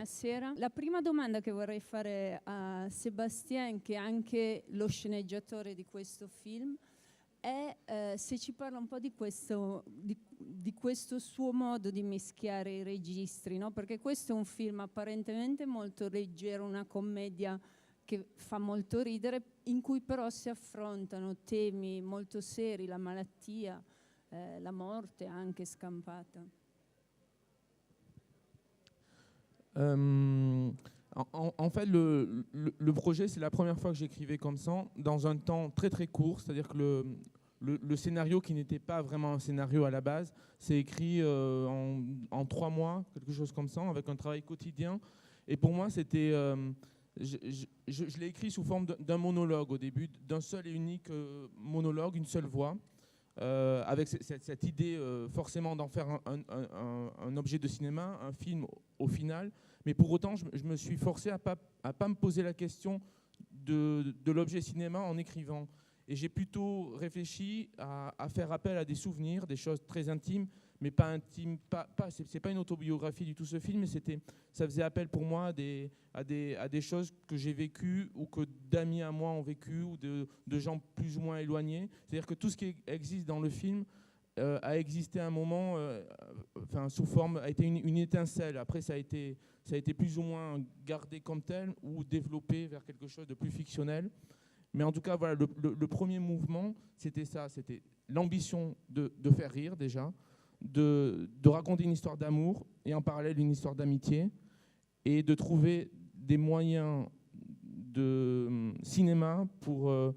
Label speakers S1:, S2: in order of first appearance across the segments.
S1: buonasera. La prima domanda che vorrei fare a Sébastien, che è anche lo sceneggiatore di questo film, è se ci parla un po' di questo suo modo di mischiare i registri, no? Perché questo è un film apparentemente molto leggero, una commedia che fa molto ridere, in cui però si affrontano temi molto seri, la malattia, la morte anche scampata.
S2: En fait, le projet, c'est la première fois que j'écrivais comme ça, dans un temps très très court, c'est-à-dire que le scénario, qui n'était pas vraiment un scénario à la base, c'est écrit en 3 mois, quelque chose comme ça, avec un travail quotidien. Et pour moi, c'était... je l'ai écrit sous forme d'un monologue au début, d'un seul et unique monologue, une seule voix, avec cette idée forcément d'en faire un objet de cinéma, un film au final. Mais pour autant, je me suis forcé à pas me poser la question de l'objet cinéma en écrivant. Et j'ai plutôt réfléchi à faire appel à des souvenirs, des choses très intimes, mais pas intimes. C'est pas une autobiographie du tout, ce film, mais ça faisait appel pour moi à des choses que j'ai vécues ou que d'amis à moi ont vécues ou de gens plus ou moins éloignés. C'est-à-dire que tout ce qui existe dans le film a existé à un moment, sous forme, a été une étincelle. Après, ça a été plus ou moins gardé comme tel ou développé vers quelque chose de plus fictionnel. Mais en tout cas, voilà, le premier mouvement, c'était ça. C'était l'ambition de faire rire déjà, de raconter une histoire d'amour et en parallèle une histoire d'amitié, et de trouver des moyens de cinéma pour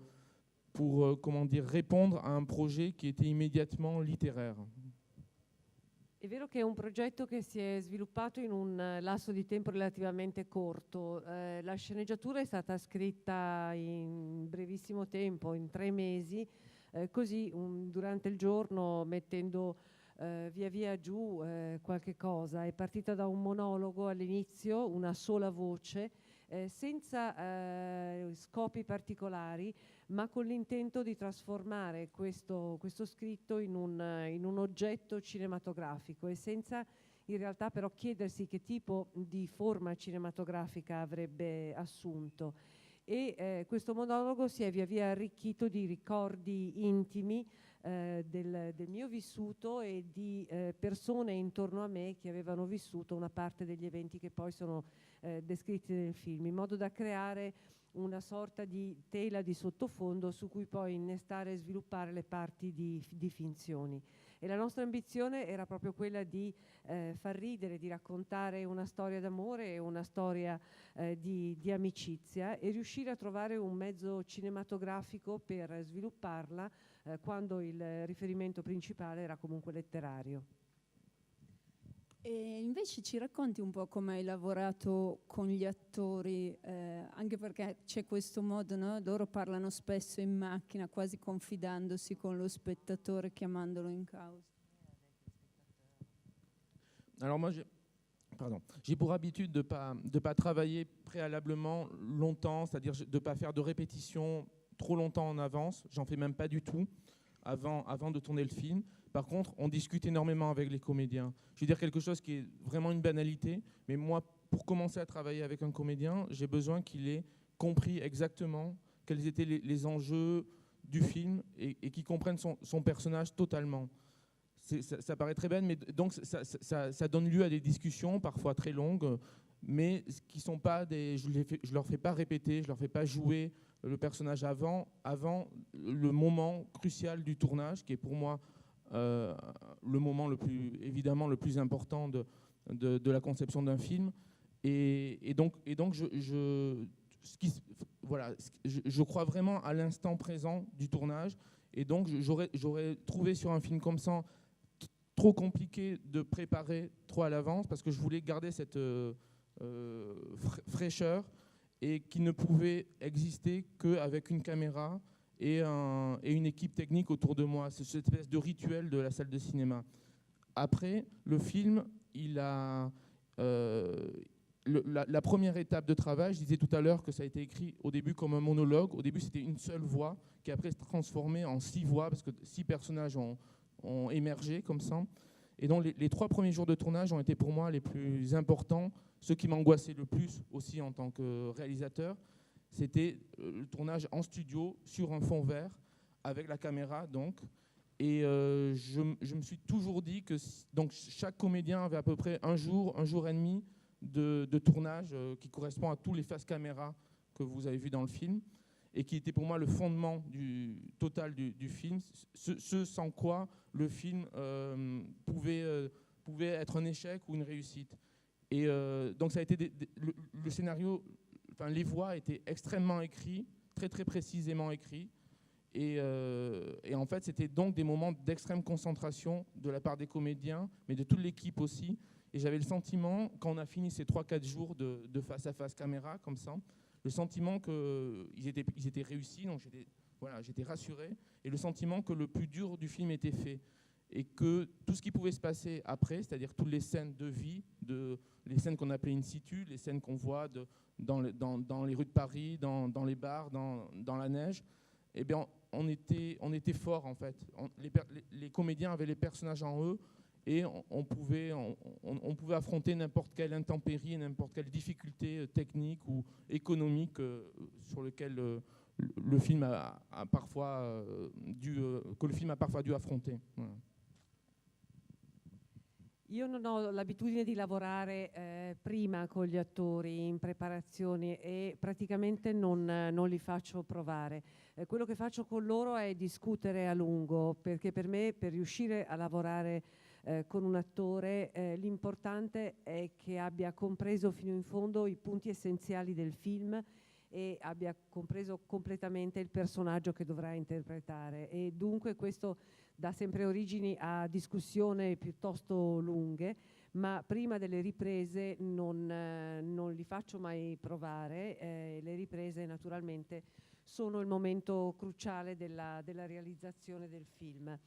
S2: comment dire, répondre à un projet qui était immédiatement littéraire.
S3: È vero che è un progetto che si è sviluppato in un lasso di tempo relativamente corto. La sceneggiatura è stata scritta in brevissimo tempo, in 3 mesi, così durante il giorno, mettendo via via giù qualche cosa. È partita da un monologo all'inizio, una sola voce, senza scopi particolari, ma con l'intento di trasformare questo scritto in un oggetto cinematografico, e senza in realtà però chiedersi che tipo di forma cinematografica avrebbe assunto. E questo monologo si è via via arricchito di ricordi intimi del mio vissuto e di persone intorno a me che avevano vissuto una parte degli eventi che poi sono descritti nel film, in modo da creare una sorta di tela di sottofondo su cui poi innestare e sviluppare le parti di finzioni. E la nostra ambizione era proprio quella di far ridere, di raccontare una storia d'amore e una storia di amicizia, e riuscire a trovare un mezzo cinematografico per svilupparla quando il riferimento principale era comunque letterario.
S1: E invece ci racconti un po' come hai lavorato con gli attori, anche perché c'è questo modo, no? Loro parlano spesso in macchina, quasi confidandosi con lo spettatore, chiamandolo in causa.
S2: Alors moi, j'ai pour habitude de pas travailler préalablement longtemps, c'est-à-dire de ne pas faire de répétition trop longtemps en avance. J'en fais même pas du tout avant de tourner le film. Par contre, on discute énormément avec les comédiens. Je vais dire quelque chose qui est vraiment une banalité, mais moi, pour commencer à travailler avec un comédien, j'ai besoin qu'il ait compris exactement quels étaient les enjeux du film et qu'il comprenne son personnage totalement. Ça paraît très bête, mais donc ça donne lieu à des discussions parfois très longues, mais qui sont pas je leur fais pas répéter, je leur fais pas jouer le personnage avant le moment crucial du tournage, qui est pour moi le moment évidemment le plus important de la conception d'un film. Et donc je crois vraiment à l'instant présent du tournage, et donc j'aurais trouvé sur un film comme ça trop compliqué de préparer trop à l'avance, parce que je voulais garder cette fraîcheur, et qui ne pouvait exister qu'avec une caméra et une équipe technique autour de moi. C'est cette espèce de rituel de la salle de cinéma. Après, le film, il a... la première étape de travail, je disais tout à l'heure que ça a été écrit au début comme un monologue. Au début, c'était une seule voix, qui après s'est transformée en 6 voix, parce que 6 personnages ont émergé comme ça. Et donc les 3 premiers jours de tournage ont été pour moi les plus importants, ceux qui m'angoissaient le plus aussi en tant que réalisateur. C'était le tournage en studio, sur un fond vert, avec la caméra donc. Et je me suis toujours dit que donc, chaque comédien avait à peu près un jour et demi de tournage qui correspond à tous les faces caméra que vous avez vus dans le film, et qui était pour moi le fondement total du film, ce sans quoi le film pouvait être un échec ou une réussite. Et donc ça a été le scénario, enfin les voix étaient extrêmement écrits, très très précisément écrits, et en fait c'était donc des moments d'extrême concentration de la part des comédiens, mais de toute l'équipe aussi. Et j'avais le sentiment, quand on a fini ces 3-4 jours de face à face caméra comme ça, le sentiment qu'ils étaient réussis, donc j'étais rassuré, et le sentiment que le plus dur du film était fait, et que tout ce qui pouvait se passer après, c'est-à-dire toutes les scènes de vie, les scènes qu'on appelait in situ, les scènes qu'on voit dans les rues de Paris, dans les bars, dans la neige, eh bien, on était forts en fait. Les comédiens avaient les personnages en eux, et on pouvait affronter n'importe quelle intempérie, n'importe quelle difficulté technique ou économique sur lequel le film a parfois dû affronter. Voilà.
S3: Io non ho l'abitudine di lavorare prima con gli attori in preparazione e praticamente non li faccio provare. Quello che faccio con loro è discutere a lungo, perché per me, per riuscire a lavorare con un attore, l'importante è che abbia compreso fino in fondo i punti essenziali del film e abbia compreso completamente il personaggio che dovrà interpretare, e dunque questo dà sempre origini a discussioni piuttosto lunghe, ma prima delle riprese non li faccio mai provare. Le riprese naturalmente sono il momento cruciale della realizzazione del film.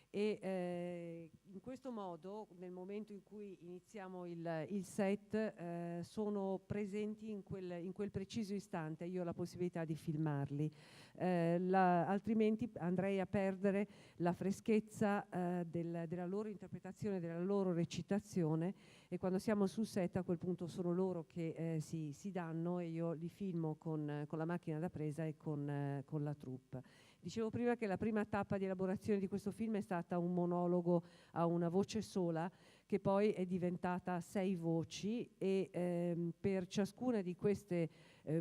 S3: E in questo modo, nel momento in cui iniziamo il set, sono presenti in quel preciso istante. Io ho la possibilità di filmarli, altrimenti andrei a perdere la freschezza della loro interpretazione, della loro recitazione, e quando siamo sul set a quel punto sono loro che si danno, e io li filmo con la macchina da presa e con la troupe. Dicevo prima che la prima tappa di elaborazione di questo film è stata un monologo a una voce sola, che poi è diventata 6 voci, e per ciascuna di queste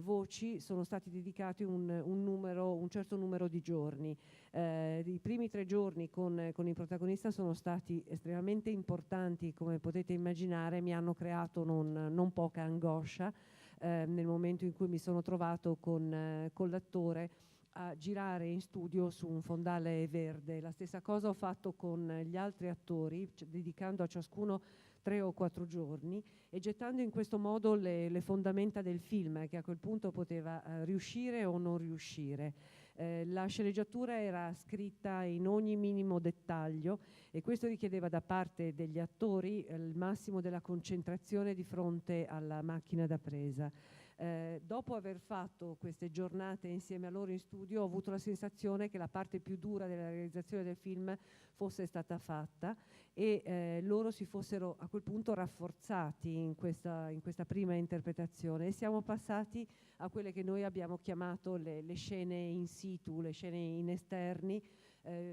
S3: voci sono stati dedicati un certo numero di giorni. I primi 3 giorni con il protagonista sono stati estremamente importanti, come potete immaginare. Mi hanno creato non poca angoscia nel momento in cui mi sono trovato con l'attore a girare in studio su un fondale verde. La stessa cosa ho fatto con gli altri attori, dedicando a ciascuno 3 o 4 giorni e gettando in questo modo le fondamenta del film, che a quel punto poteva riuscire o non riuscire. La sceneggiatura era scritta in ogni minimo dettaglio, e questo richiedeva da parte degli attori il massimo della concentrazione di fronte alla macchina da presa. Dopo aver fatto queste giornate insieme a loro in studio, ho avuto la sensazione che la parte più dura della realizzazione del film fosse stata fatta, e loro si fossero a quel punto rafforzati in questa prima interpretazione, e siamo passati a quelle che noi abbiamo chiamato le scene in situ, le scene in esterni,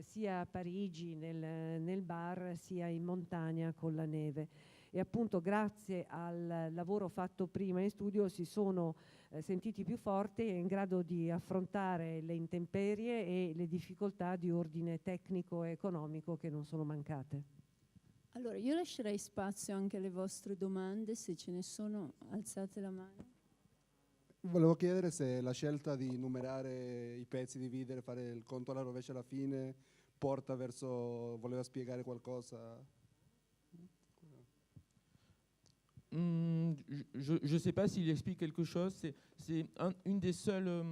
S3: sia a Parigi nel bar, sia in montagna con la neve. E appunto grazie al lavoro fatto prima in studio si sono sentiti più forti e in grado di affrontare le intemperie e le difficoltà di ordine tecnico e economico che non sono mancate.
S1: Allora, io lascerei spazio anche alle vostre domande, se ce ne sono, alzate la mano.
S4: Volevo chiedere se la scelta di numerare i pezzi, dividere, fare il conto alla rovescia alla fine, porta verso, voleva spiegare qualcosa?
S2: Je ne sais pas s'il explique quelque chose. C'est une des seules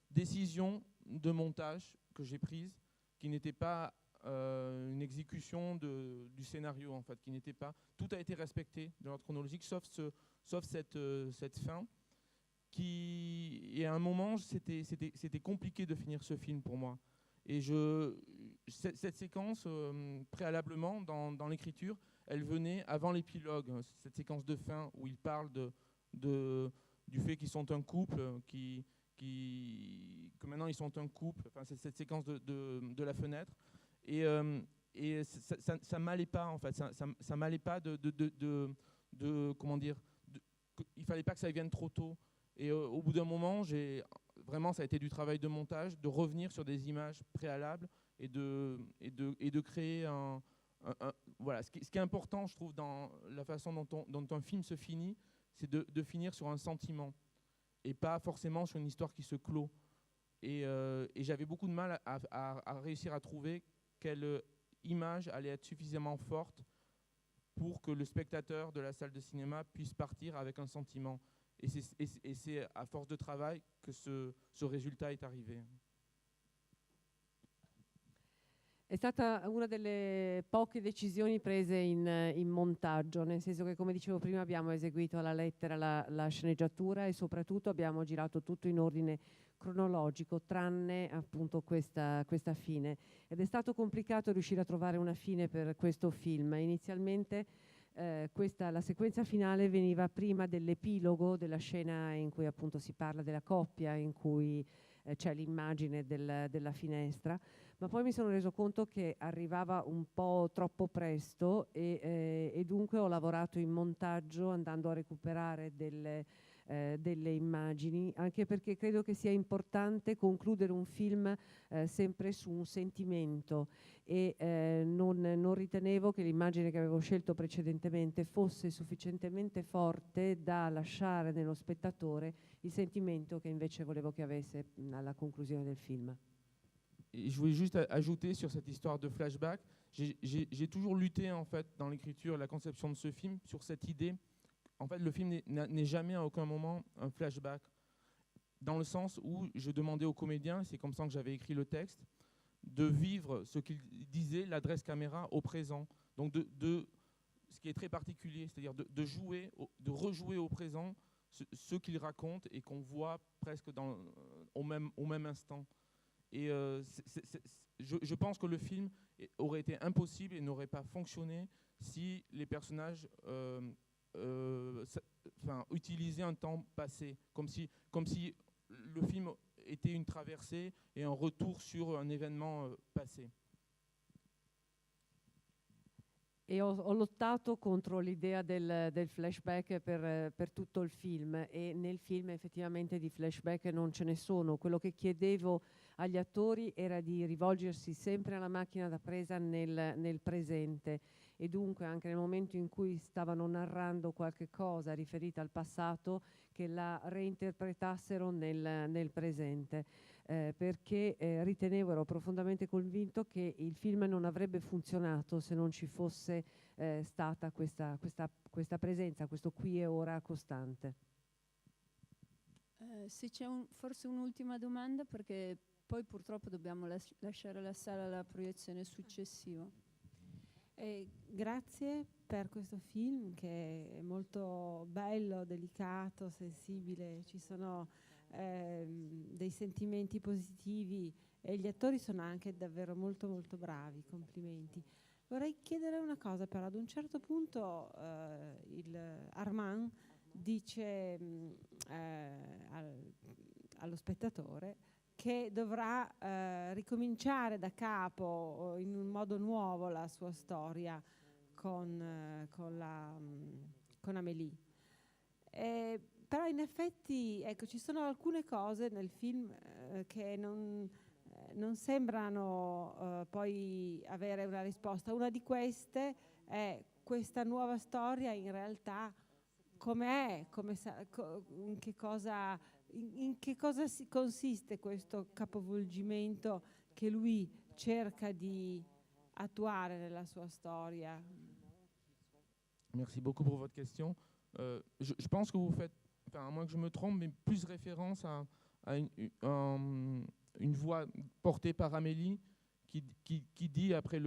S2: décisions de montage que j'ai prises, qui n'était pas une exécution du scénario, en fait, qui n'était pas... Tout a été respecté dans l'ordre chronologique, sauf cette fin, et à un moment, c'était compliqué de finir ce film pour moi. Et cette séquence, préalablement, dans l'écriture, elle venait avant l'épilogue, cette séquence de fin où il parle du fait qu'ils sont un couple, que maintenant ils sont un couple, enfin, c'est cette séquence de la fenêtre. Et ça m'allait pas, en fait, ça m'allait pas comment dire, il fallait pas que ça vienne trop tôt. Et au bout d'un moment, vraiment, ça a été du travail de montage, de revenir sur des images préalables et de créer voilà. Ce qui est important, je trouve, dans la façon dont un film se finit, c'est de finir sur un sentiment et pas forcément sur une histoire qui se clôt. Et j'avais beaucoup de mal à réussir à trouver quelle image allait être suffisamment forte pour que le spectateur de la salle de cinéma puisse partir avec un sentiment. Et c'est à force de travail que ce résultat est arrivé.
S3: È stata una delle poche decisioni prese in montaggio, nel senso che, come dicevo prima, abbiamo eseguito alla lettera la sceneggiatura e soprattutto abbiamo girato tutto in ordine cronologico, tranne appunto questa fine. Ed è stato complicato riuscire a trovare una fine per questo film. Inizialmente la sequenza finale veniva prima dell'epilogo, della scena in cui appunto si parla della coppia, in cui c'è l'immagine della finestra, ma poi mi sono reso conto che arrivava un po' troppo presto e dunque ho lavorato in montaggio andando a recuperare delle immagini, anche perché credo che sia importante concludere un film sempre su un sentimento e non ritenevo che l'immagine che avevo scelto precedentemente fosse sufficientemente forte da lasciare nello spettatore il sentimento che invece volevo che avesse alla conclusione del film.
S2: Et je voulais juste ajouter sur cette histoire de flashback, j'ai toujours lutté, en fait, dans l'écriture et la conception de ce film sur cette idée. En fait, le film n'est jamais à aucun moment un flashback, dans le sens où je demandais aux comédiens, c'est comme ça que j'avais écrit le texte, de vivre ce qu'ils disaient, l'adresse caméra, au présent. Donc ce qui est très particulier, c'est-à-dire de rejouer au présent ce qu'ils racontent et qu'on voit presque au même instant. Et je pense que le film aurait été impossible et n'aurait pas fonctionné si les personnages utilisaient un temps passé, comme si le film était une traversée et un retour sur un événement passé.
S3: E ho lottato contro l'idea del flashback per tutto il film, e nel film effettivamente di flashback non ce ne sono. Quello che chiedevo agli attori era di rivolgersi sempre alla macchina da presa nel presente, e dunque anche nel momento in cui stavano narrando qualche cosa riferita al passato, che la reinterpretassero nel presente. Perché ero profondamente convinto che il film non avrebbe funzionato se non ci fosse stata questa presenza, questo qui e ora costante.
S1: Se c'è forse un'ultima domanda, perché poi purtroppo dobbiamo lasciare la sala alla proiezione successiva.
S5: Grazie per questo film che è molto bello, delicato, sensibile, ci sono dei sentimenti positivi e gli attori sono anche davvero molto molto bravi, complimenti. Vorrei chiedere una cosa però: ad un certo punto Armand dice allo spettatore che dovrà ricominciare da capo in un modo nuovo la sua storia con Amélie. Però in effetti, ecco, ci sono alcune cose nel film che non sembrano poi avere una risposta. Una di queste è: questa nuova storia in realtà com'è? In che cosa consiste questo capovolgimento che lui cerca di attuare nella sua storia?
S2: Merci beaucoup pour votre question. Je pense que vous faites, à moins que je me trompe, mais plus référence à une voix portée par Amélie qui dit, après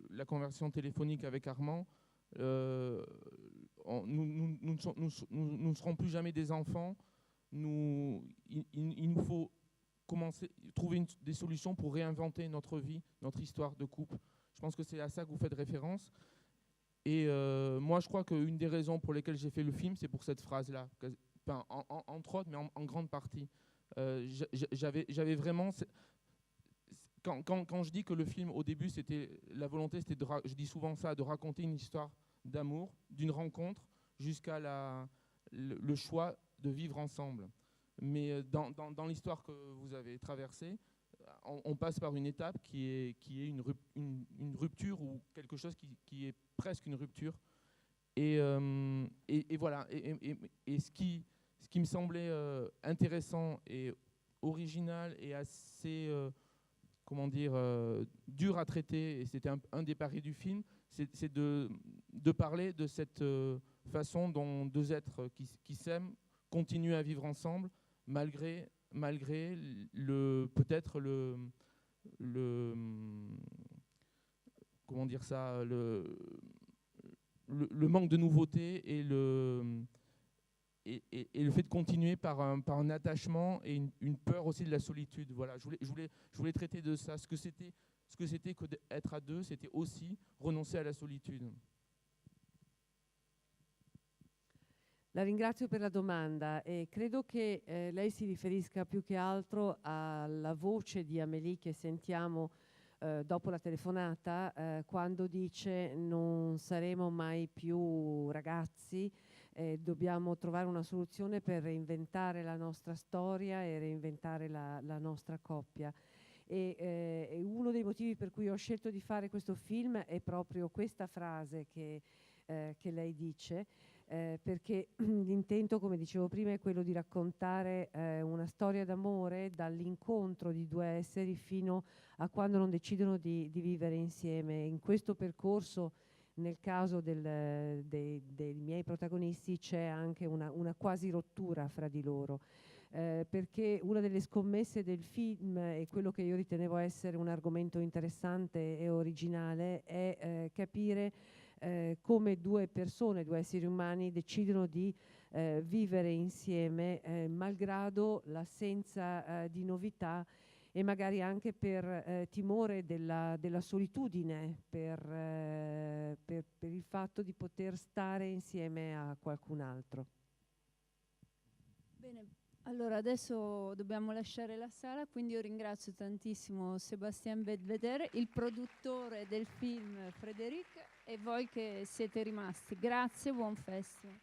S2: la conversation téléphonique avec Armand, nous ne serons plus jamais des enfants, il nous faut trouver des solutions pour réinventer notre vie, notre histoire de couple. Je pense que c'est à ça que vous faites référence. Et moi, je crois qu'une des raisons pour lesquelles j'ai fait le film, c'est pour cette phrase-là. Enfin, entre autres, mais en grande partie. J'avais vraiment... Quand je dis que le film, au début, la volonté, c'était je dis souvent ça, de raconter une histoire d'amour, d'une rencontre, jusqu'à le choix de vivre ensemble. Mais dans l'histoire que vous avez traversée, on passe par une étape qui est une rupture ou quelque chose qui est presque une rupture. Et voilà. Et ce qui me semblait intéressant et original et assez, dur à traiter, et c'était un des paris du film, c'est de parler de cette façon dont deux êtres qui s'aiment continuent à vivre ensemble malgré peut-être comment dire ça, le manque de nouveauté et le fait de continuer par un attachement et une peur aussi de la solitude. Voilà, je voulais traiter de ça. Ce que c'était que d'être à deux, c'était aussi renoncer à la solitude.
S3: La ringrazio per la domanda e credo che lei si riferisca più che altro alla voce di Amélie che sentiamo dopo la telefonata, quando dice non saremo mai più ragazzi, dobbiamo trovare una soluzione per reinventare la nostra storia e reinventare la nostra coppia. E uno dei motivi per cui ho scelto di fare questo film è proprio questa frase che lei dice, perché l'intento, come dicevo prima, è quello di raccontare una storia d'amore dall'incontro di due esseri fino a quando non decidono di vivere insieme. In questo percorso, nel caso dei miei protagonisti, c'è anche una quasi rottura fra di loro, perché una delle scommesse del film, e quello che io ritenevo essere un argomento interessante e originale, è capire come due persone, due esseri umani decidono di vivere insieme malgrado l'assenza di novità e magari anche per timore della solitudine, per il fatto di poter stare insieme a qualcun altro.
S1: Bene, allora adesso dobbiamo lasciare la sala, quindi io ringrazio tantissimo Sébastien Belvedere, il produttore del film Frédéric, e voi che siete rimasti. Grazie, buon festival.